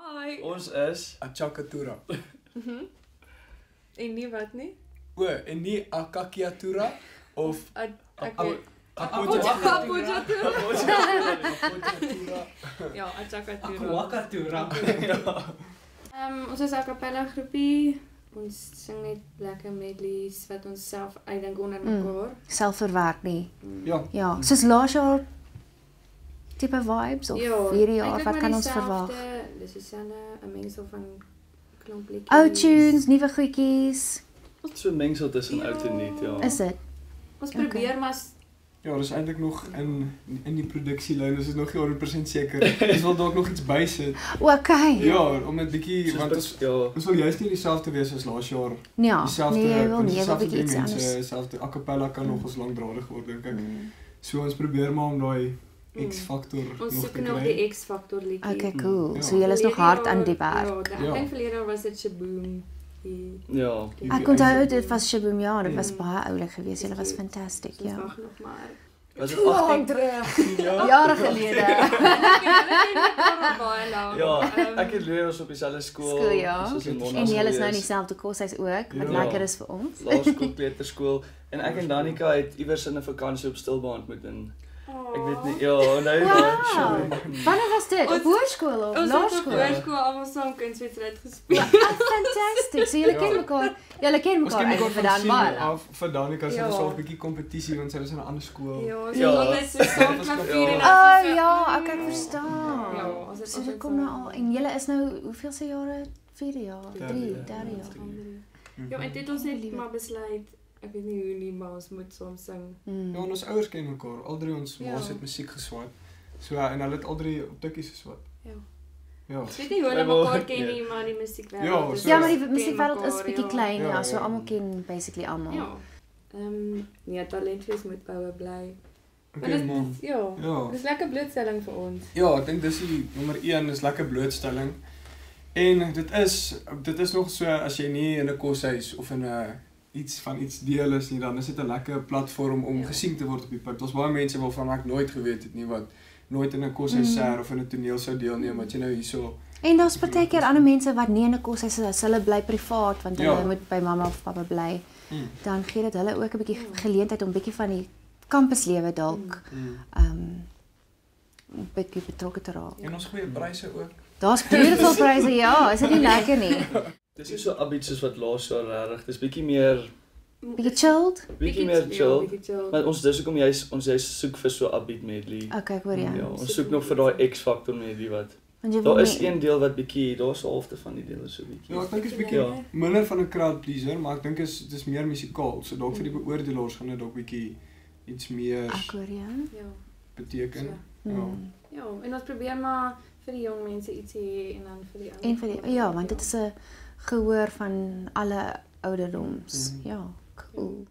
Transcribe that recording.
Hi. Ons is Achakatura. En nie wat nie? En nie Akakiatura of Apojatura. Apojatura. Ja, Achakatura. Wakatura. Ons is 'n a cappella groepie. Ons sing net lekker medleys wat ons self uitdink onder mekaar. Selfverwerk nie. Ja. Ja, soos laas jaar tipe vibes of hierdie jaar, wat kan ons verwag? Dis dieselfde 'n mengsel van klomp liedjies. Ou tunes, nuwe goedjies. so 'n mengsel tussen oud en nuut, ja. Is dit? Ons probeer maar Ja, dis eintlik nog in die produksielyn, dis nog nie 100% seker. Ons wil dalk nog iets bysit. Okay. Ja, om dit bietjie Soos want by- ons ja. ons wil juist nie dieselfde wees as laas jaar. Ja, Dieselfde, nee, jy wil want nie, jy wil dieselfde bietjie iets mense, anders. Dieselfde a cappella kan nog ons lankdradig word dink ek. So ons probeer maar om daai X-faktor ons nog te soek nog kry. die X-faktor liedjie. Okay, cool. Ja. So julle is nog hard aan die werk. Ja, ek dink verlede jaar was dit Shaboom. Ja. Ek onthou dit was Shaboom, ja, dit was baie oulik geweest. Julle was fantasties, Ons ja. wag nog maar. Was dit 18? Jare gelede. Baie lank. Ja, ek het leer ons op dieselfde skool. Skool, ja. Soos in En julle is nou in gewees. dieselfde koshuis ook, wat Ja. lekker is vir ons. Laerskool, kleuterskool en ek en Danica het iewers in 'n vakansie op Stilbaai ontmoet en ek weet nie, ja, nee, Wow. Wanneer was dit? Op Ons- hoërskool of Ons het op laerskool? hoërskool almal saam kunswedstryd gespeel. Fantasties. So julle ken mekaar. Julle ken Ons mekaar ken mekaar eintlik van dan sien baie. af vir Danica se Ja. was al 'n bietjie kompetisie want sy was in 'n ander skool. Ja, ons Ja. het altyd so saam klavier en Oh dan ja, ek verstaan. Ja, ons het So altyd dit kom nou saam- al en julle is nou hoeveel se jare? 4 jaar, 3, Derde 3 jaar. jaar. Ja, en dit ons het maar besluit, ek weet nie hoe nie, maar ons moet soms sing. Ja, en ons ouers ken mekaar. Al drie ons Ja. ma's het musiek geswat. So en hulle het al drie op tikkies geswat. Ja. Ja. Ek weet nie hoe hulle mekaar ken nie, maar die musiekwêreld. Ja, is- so- Ja, maar die ken musiekwêreld is mekaar, bietjie ja. klein, Ja, ja, so ja. almal ken basically almal. Ja. Nee, talentfees moet boue bly. Okay, dit- maar Ja. ja. Dis lekker blootstelling vir ons. Ja, ek dink dis die nommer 1 is lekker blootstelling. En dit is nog so as jy nie in 'n koshuis of in 'n iets deel is nie, dan is dit 'n lekker platform om Ja. gesien te word op die pad. Daar's baie mense waarvan ek nooit geweet het nie wat nooit in 'n koshuis ser of in 'n toneel sou deelneem wat jy nou hierso. En daar's partykeer ander mense wat nie in 'n koshuis is, hulle bly privaat want hulle Ja. moet by mamma of pappa bly. Mm. Dan gee dit hulle ook 'n bietjie geleentheid om bietjie van die kampuslewe dalk Mm. 'n bietjie betrokke te raak. En ons goeie pryse ook. Daar's beautiful pryse, ja, is dit nie lekker nie? Dis nie so upbeat soos wat laas jaar regtig. Dis bietjie meer Bietjie chilled? bietjie meer chill. Bietjie chill. Maar ons dis hoekom ons soek vir so upbeat medley. Okay, ek hoor jou. Ja, ons soek nog vir daai X-faktor medley wat. Want jy wil Daar is nie- een deel wat bietjie, daar's 'n halfte van die dele so bietjie. Ja, ek dink is bietjie Ja. minder van 'n crowd pleaser, maar ek dink is dis meer musikaal. So dalk vir die beoordelaars gaan dit dalk bietjie iets meer Ek hoor jou. Ja. beteken. So. Ja. Ja, en ons probeer maar vir die jong mense iets hê en dan vir die ander. En vir die, ja, want dit is 'n gehoor van alle ouderdoms. Ja, cool.